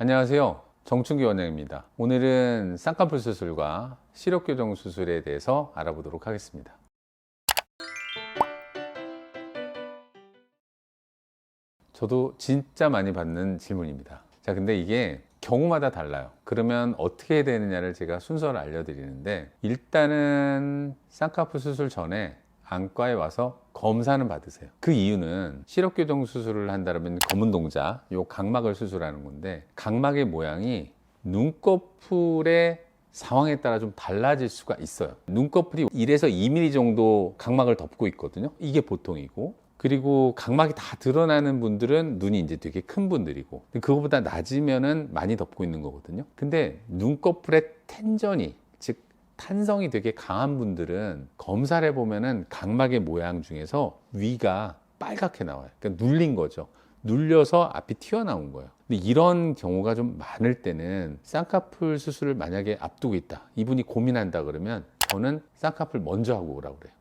안녕하세요. 정춘기 원장입니다. 오늘은 쌍꺼풀 수술과 시력교정 수술에 대해서 알아보도록 하겠습니다. 저도 진짜 많이 받는 질문입니다. 자, 근데 이게 경우마다 달라요. 그러면 어떻게 해야 되느냐를 제가 순서를 알려드리는데, 일단은 쌍꺼풀 수술 전에 안과에 와서 검사는 받으세요. 그 이유는 시력교정 수술을 한다면 검은 동자, 요 각막을 수술하는 건데, 각막의 모양이 눈꺼풀의 상황에 따라 좀 달라질 수가 있어요. 눈꺼풀이 1에서 2mm 정도 각막을 덮고 있거든요. 이게 보통이고, 그리고 각막이 다 드러나는 분들은 눈이 이제 되게 큰 분들이고, 그거보다 낮으면은 많이 덮고 있는 거거든요. 근데 눈꺼풀의 텐전이, 즉 탄성이 되게 강한 분들은 검사를 해보면은 각막의 모양 중에서 위가 빨갛게 나와요. 그러니까 눌린 거죠. 눌려서 앞이 튀어나온 거예요. 근데 이런 경우가 좀 많을 때는 쌍꺼풀 수술을 만약에 앞두고 있다, 이분이 고민한다 그러면 저는 쌍꺼풀 먼저 하고 오라고 그래요.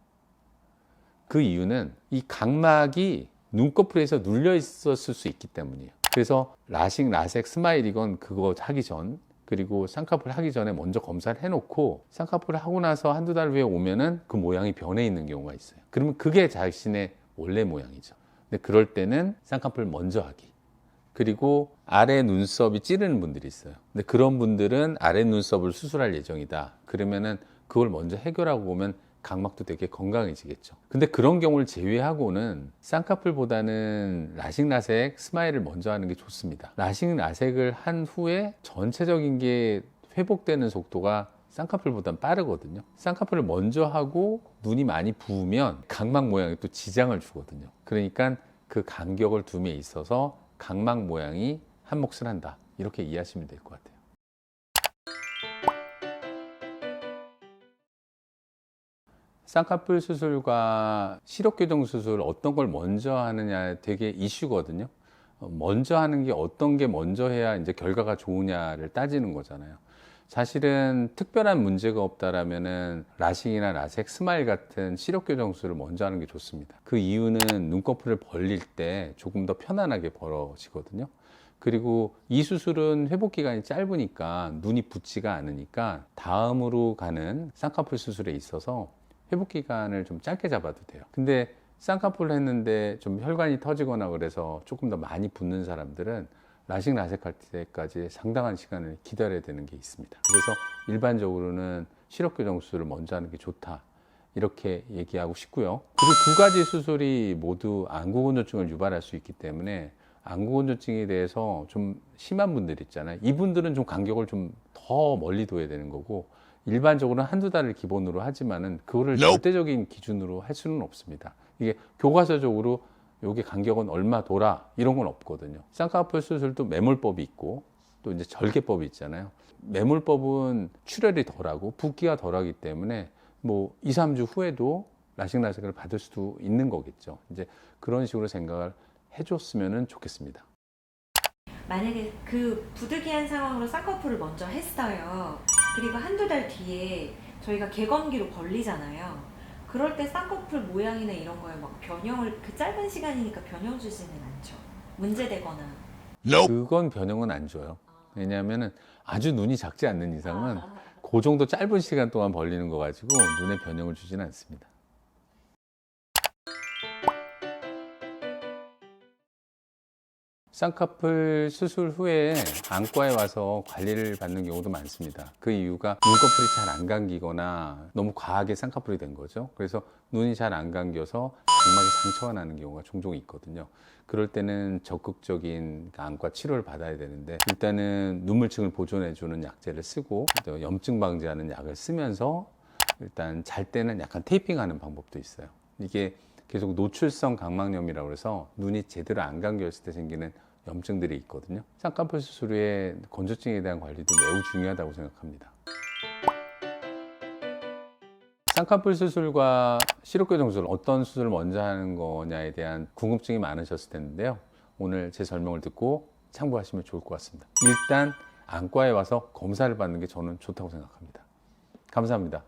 그 이유는 이 각막이 눈꺼풀에서 눌려 있었을 수 있기 때문이에요. 그래서 라식, 라섹, 스마일이건 그거 하기 전, 그리고 쌍꺼풀 하기 전에 먼저 검사를 해놓고 쌍꺼풀을 하고 나서 한두 달 후에 오면은 그 모양이 변해 있는 경우가 있어요. 그러면 그게 자신의 원래 모양이죠. 근데 그럴 때는 쌍꺼풀 먼저 하기. 그리고 아래 눈썹이 찌르는 분들이 있어요. 근데 그런 분들은 아래 눈썹을 수술할 예정이다. 그러면은 그걸 먼저 해결하고 오면 각막도 되게 건강해지겠죠. 근데 그런 경우를 제외하고는 쌍꺼풀보다는 라식, 라섹, 스마일을 먼저 하는 게 좋습니다. 라식, 라섹을 한 후에 전체적인 게 회복되는 속도가 쌍꺼풀보다는 빠르거든요. 쌍꺼풀을 먼저 하고 눈이 많이 부으면 각막 모양에 또 지장을 주거든요. 그러니까 그 간격을 둠에 있어서 각막 모양이 한 몫을 한다, 이렇게 이해하시면 될 것 같아요. 쌍꺼풀 수술과 시력교정 수술 어떤 걸 먼저 하느냐 되게 이슈거든요. 먼저 하는 게 어떤 게 먼저 해야 이제 결과가 좋으냐를 따지는 거잖아요. 사실은 특별한 문제가 없다라면은 라식이나 라섹, 스마일 같은 시력교정 수술을 먼저 하는 게 좋습니다. 그 이유는 눈꺼풀을 벌릴 때 조금 더 편안하게 벌어지거든요. 그리고 이 수술은 회복 기간이 짧으니까 눈이 붓지가 않으니까 다음으로 가는 쌍꺼풀 수술에 있어서 회복 기간을 좀 짧게 잡아도 돼요. 근데 쌍꺼풀을 했는데 좀 혈관이 터지거나 그래서 조금 더 많이 붓는 사람들은 라식, 라섹 할 때까지 상당한 시간을 기다려야 되는 게 있습니다. 그래서 일반적으로는 시력교정 수술을 먼저 하는 게 좋다, 이렇게 얘기하고 싶고요. 그리고 두 가지 수술이 모두 안구건조증을 유발할 수 있기 때문에 안구건조증에 대해서 좀 심한 분들 있잖아요. 이분들은 좀 간격을 좀 더 멀리 둬야 되는 거고, 일반적으로는 한두 달을 기본으로 하지만은 그거를 절대적인 기준으로 할 수는 없습니다. 이게 교과서적으로 여기 간격은 얼마 돌아, 이런 건 없거든요. 쌍꺼풀 수술도 매몰법이 있고 또 이제 절개법이 있잖아요. 매몰법은 출혈이 덜하고 붓기가 덜하기 때문에 뭐 2, 3주 후에도 라식, 라섹을 받을 수도 있는 거겠죠. 이제 그런 식으로 생각을 해줬으면 좋겠습니다. 만약에 그 부득이한 상황으로 쌍꺼풀을 먼저 했어요. 그리고 한두 달 뒤에 저희가 개건기로 벌리잖아요. 그럴 때 쌍꺼풀 모양이나 이런 거에 막 변형을, 그 짧은 시간이니까 변형 주지는 않죠. 문제되거나. 그건 변형은 안 줘요. 왜냐하면 아주 눈이 작지 않는 이상은 그 정도 짧은 시간 동안 벌리는 거 가지고 눈에 변형을 주지는 않습니다. 쌍꺼풀 수술 후에 안과에 와서 관리를 받는 경우도 많습니다. 그 이유가 눈꺼풀이 잘 안 감기거나 너무 과하게 쌍꺼풀이 된 거죠. 그래서 눈이 잘 안 감겨서 각막에 상처가 나는 경우가 종종 있거든요. 그럴 때는 적극적인 안과 치료를 받아야 되는데, 일단은 눈물층을 보존해주는 약제를 쓰고 또 염증 방지하는 약을 쓰면서 일단 잘 때는 약간 테이핑하는 방법도 있어요. 이게 계속 노출성 각막염이라고 해서 눈이 제대로 안 감겼을 때 생기는 염증들이 있거든요. 쌍꺼풀 수술 후에 건조증에 대한 관리도 매우 중요하다고 생각합니다. 쌍꺼풀 수술과 시력교정 수술, 어떤 수술을 먼저 하는 거냐에 대한 궁금증이 많으셨을 텐데요. 오늘 제 설명을 듣고 참고하시면 좋을 것 같습니다. 일단 안과에 와서 검사를 받는 게 저는 좋다고 생각합니다. 감사합니다.